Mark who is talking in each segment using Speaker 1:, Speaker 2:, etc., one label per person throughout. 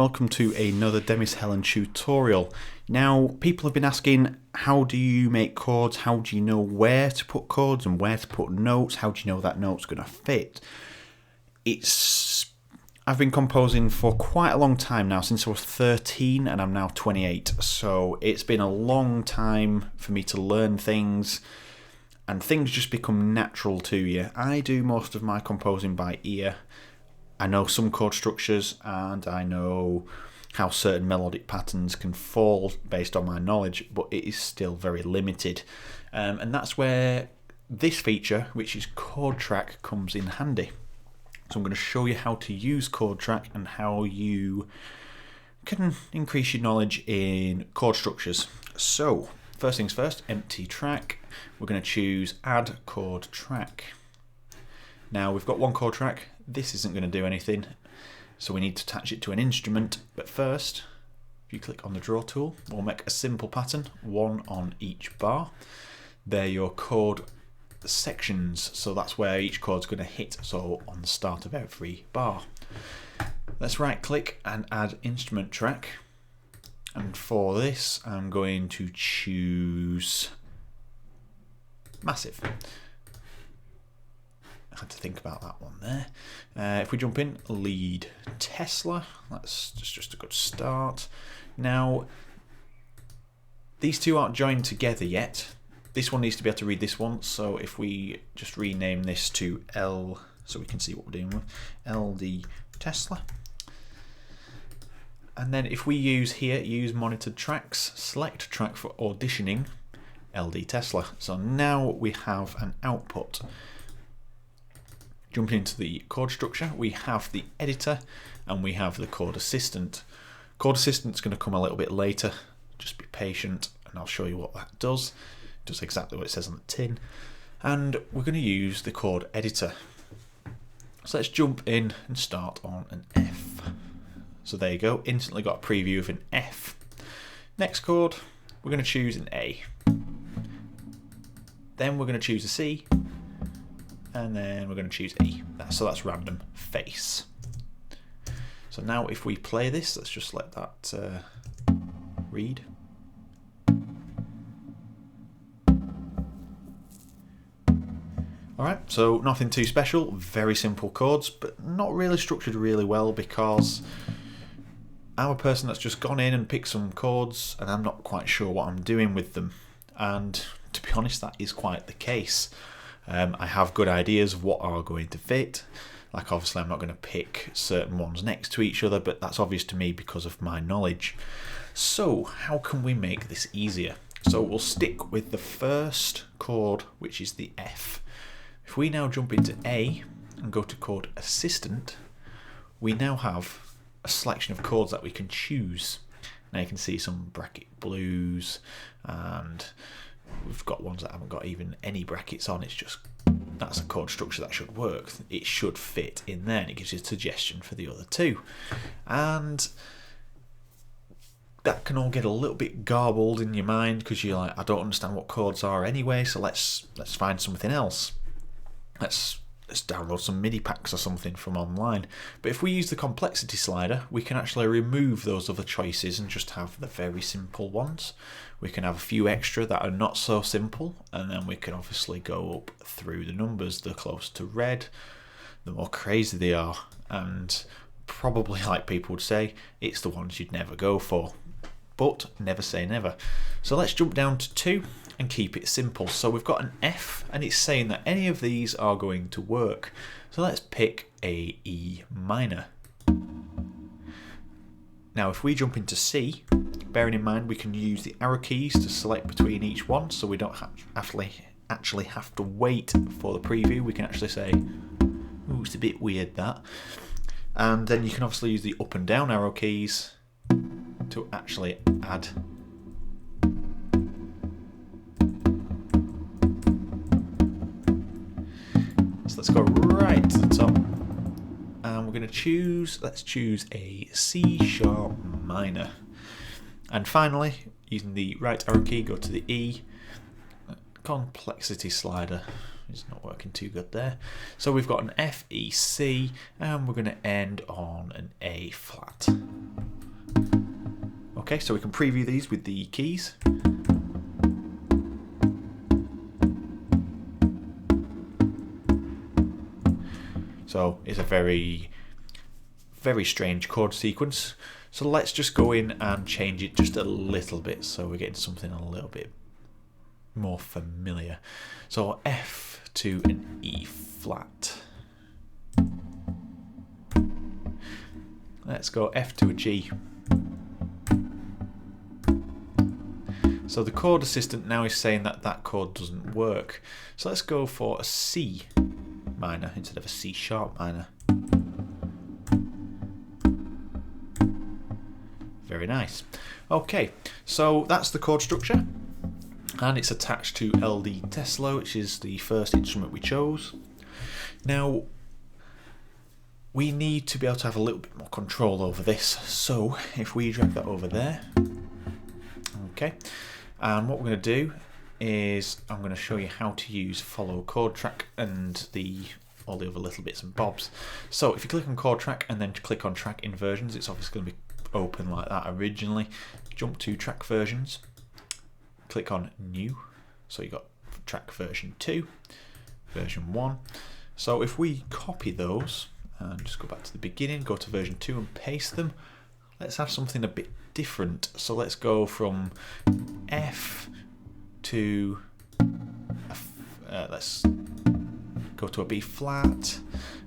Speaker 1: welcome to another Demis Helen tutorial. Now, people have been asking, how do you make chords? How do you know where to put chords and where to put notes? How do you know that note's going to fit? I've been composing for quite a long time now, since I was 13 and I'm now 28. So it's been a long time for me to learn things, and things just become natural to you. I do most of my composing by ear. I know some chord structures and I know how certain melodic patterns can fall based on my knowledge, but it is still very limited. And that's where this feature, which is Chord Track, comes in handy. So I'm going to show you how to use Chord Track and how you can increase your knowledge in chord structures. So first things first, empty track. We're going to choose Add Chord Track. Now we've got one chord track. This isn't going to do anything, so we need to attach it to an instrument. But first, if you click on the draw tool, we'll make a simple pattern, one on each bar. They're your chord sections, so that's where each chord's going to hit, so on the start of every bar. Let's right click and add instrument track, and for this I'm going to choose massive. I had to think about that one there. If we jump in, lead Tesla, that's just a good start. Now, these two aren't joined together yet. This one needs to be able to read this one, so if we just rename this to L, so we can see what we're dealing with, LD Tesla. And then if we use monitored tracks, select track for auditioning, LD Tesla. So now we have an output. Jumping into the chord structure, we have the editor and we have the chord assistant. Chord assistant's going to come a little bit later, just be patient and I'll show you what that does. It does exactly what it says on the tin. And we're going to use the chord editor. So let's jump in and start on an F. So there you go, instantly got a preview of an F. Next chord, we're going to choose an A. Then we're going to choose a C. And then we're going to choose E. So that's random face. So now if we play this, let's just let that read. Alright, so nothing too special, very simple chords, but not really structured really well because I'm a person that's just gone in and picked some chords and I'm not quite sure what I'm doing with them. And to be honest, that is quite the case. I have good ideas of what are going to fit. Like obviously I'm not going to pick certain ones next to each other, but that's obvious to me because of my knowledge. So how can we make this easier? So we'll stick with the first chord, which is the F. If we now jump into A and go to chord assistant, we now have a selection of chords that we can choose. Now you can see some bracket blues, and we've got ones that haven't got even any brackets on. It's just, that's a chord structure that should work. It should fit in there, and it gives you a suggestion for the other two. And that can all get a little bit garbled in your mind because you're like, I don't understand what chords are anyway, so let's find something else. Let's download some MIDI packs or something from online. But if we use the complexity slider, we can actually remove those other choices and just have the very simple ones. We can have a few extra that are not so simple, and then we can obviously go up through the numbers. The closer to red, the more crazy they are, and probably, like people would say, it's the ones you'd never go for. But never say never. So let's jump down to 2 and keep it simple. So we've got an F and it's saying that any of these are going to work. So let's pick a E minor. Now if we jump into C, bearing in mind we can use the arrow keys to select between each one, so we don't actually have to wait for the preview. We can actually say, ooh, it's a bit weird that. And then you can obviously use the up and down arrow keys to actually add. So let's go right to the top, and we're going to choose, let's choose a C sharp minor. And finally, using the right arrow key, go to the E. Complexity slider is not working too good there. So we've got an F, E, C, and we're going to end on an A flat. Okay, so we can preview these with the keys. So it's a very, very strange chord sequence. So let's just go in and change it just a little bit so we're getting something a little bit more familiar. So F to an E flat. Let's go F to a G. So the chord assistant now is saying that that chord doesn't work. So let's go for a C minor instead of a C sharp minor. Very nice. Okay, so that's the chord structure, and it's attached to LD Tesla, which is the first instrument we chose. Now, we need to be able to have a little bit more control over this, so if we drag that over there, okay, and what we're going to do is I'm going to show you how to use follow chord track and all the other little bits and bobs. So if you click on chord track and then click on track inversions, it's obviously going to be open like that originally. Jump to track versions, click on new, so you got track version 2, version 1. So if we copy those and just go back to the beginning, go to version 2 and paste them, let's have something a bit different. So let's go from F to let's go to a B flat,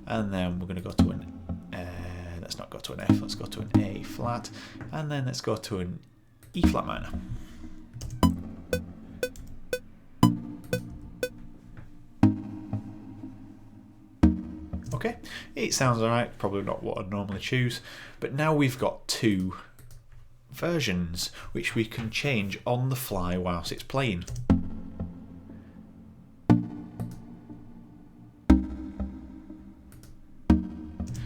Speaker 1: and then we're going to go to an let's not go to an F, let's go to an A flat, and then let's go to an E flat minor. Okay, it sounds alright, probably not what I'd normally choose, but now we've got two versions which we can change on the fly whilst it's playing.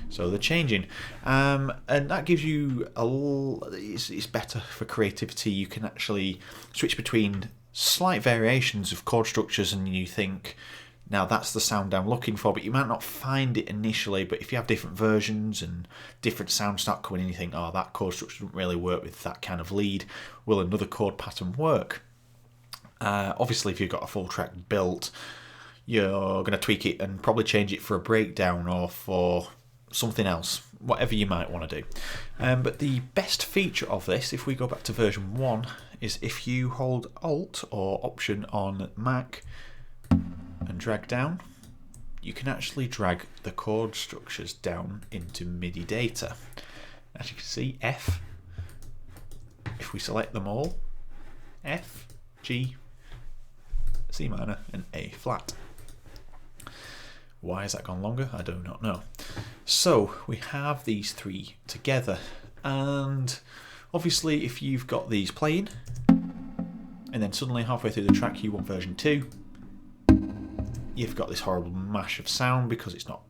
Speaker 1: So they're changing, and that gives you it's better for creativity. You can actually switch between slight variations of chord structures, and you think, now that's the sound I'm looking for, but you might not find it initially. But if you have different versions and different sounds start coming in, you think, oh, that chord structure doesn't really work with that kind of lead. Will another chord pattern work? Obviously, if you've got a full track built, you're going to tweak it and probably change it for a breakdown or for something else, whatever you might want to do. But the best feature of this, if we go back to version 1, is if you hold Alt or Option on Mac and drag down, you can actually drag the chord structures down into MIDI data. As you can see, F, if we select them all, F, G, C minor and A flat. Why has that gone longer? I do not know. So we have these three together, and obviously if you've got these playing and then suddenly halfway through the track you want version 2, you've got this horrible mash of sound because it's not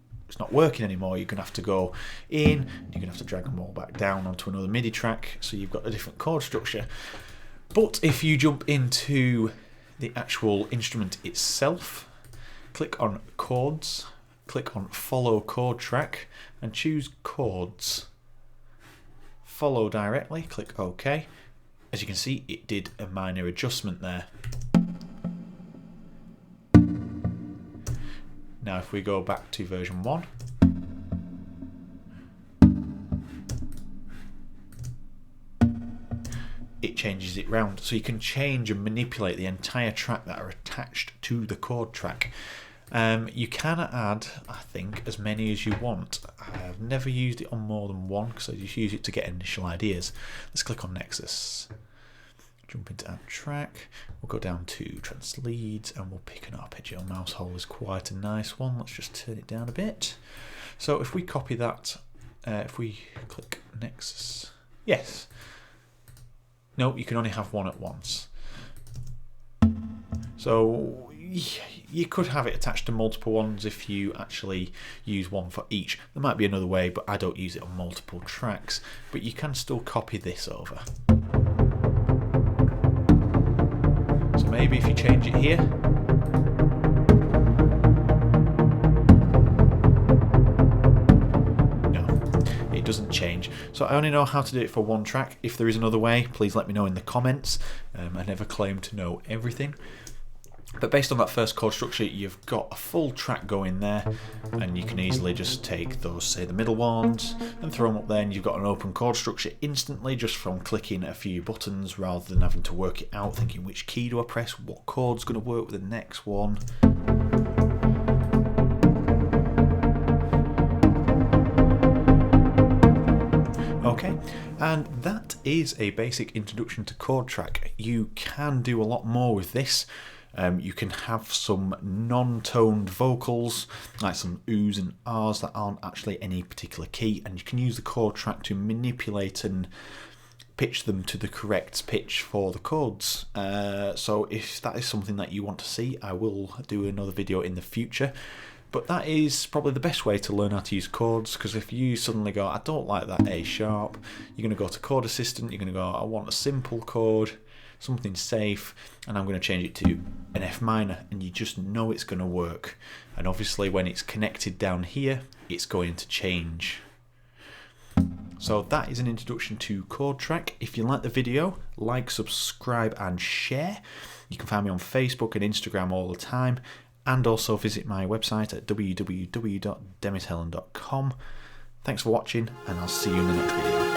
Speaker 1: working anymore. You're going to have to go in and you're going to have to drag them all back down onto another MIDI track, so you've got a different chord structure. But if you jump into the actual instrument itself, click on chords, click on follow chord track and choose chords. Follow directly, click OK. As you can see, it did a minor adjustment there. Now if we go back to version 1, it changes it round, so you can change and manipulate the entire track that are attached to the chord track. You can add, I think, as many as you want. I've never used it on more than one because I just use it to get initial ideas. Let's click on Nexus, jump into add track, we'll go down to trans leads and we'll pick an arpeggio mouse hole is quite a nice one. Let's just turn it down a bit. So if we copy that, if we click Nexus, yes. No, you can only have one at once. So you could have it attached to multiple ones if you actually use one for each. There might be another way, but I don't use it on multiple tracks. But you can still copy this over. So maybe if you change it here, no, it doesn't change. So So I only know how to do it for one track. If there is another way, please let me know in the comments. I never claim to know everything. But based on that first chord structure, you've got a full track going there, and you can easily just take those, say the middle ones, and throw them up there, and you've got an open chord structure instantly just from clicking a few buttons rather than having to work it out, thinking which key do I press, what chord's going to work with the next one. Okay, and that is a basic introduction to chord track. You can do a lot more with this. You can have some non-toned vocals, like some oohs and ahs that aren't actually any particular key, and you can use the chord track to manipulate and pitch them to the correct pitch for the chords. So if that is something that you want to see, I will do another video in the future. But that is probably the best way to learn how to use chords, because if you suddenly go, I don't like that A sharp, you're going to go to Chord Assistant, you're going to go, I want a simple chord, something safe, and I'm going to change it to an F minor, and you just know it's going to work. And obviously when it's connected down here, it's going to change. So that is an introduction to chord track. If you like the video, like, subscribe and share. You can find me on Facebook and Instagram all the time, and also visit my website at www.demishelen.com. Thanks for watching, and I'll see you in the next video.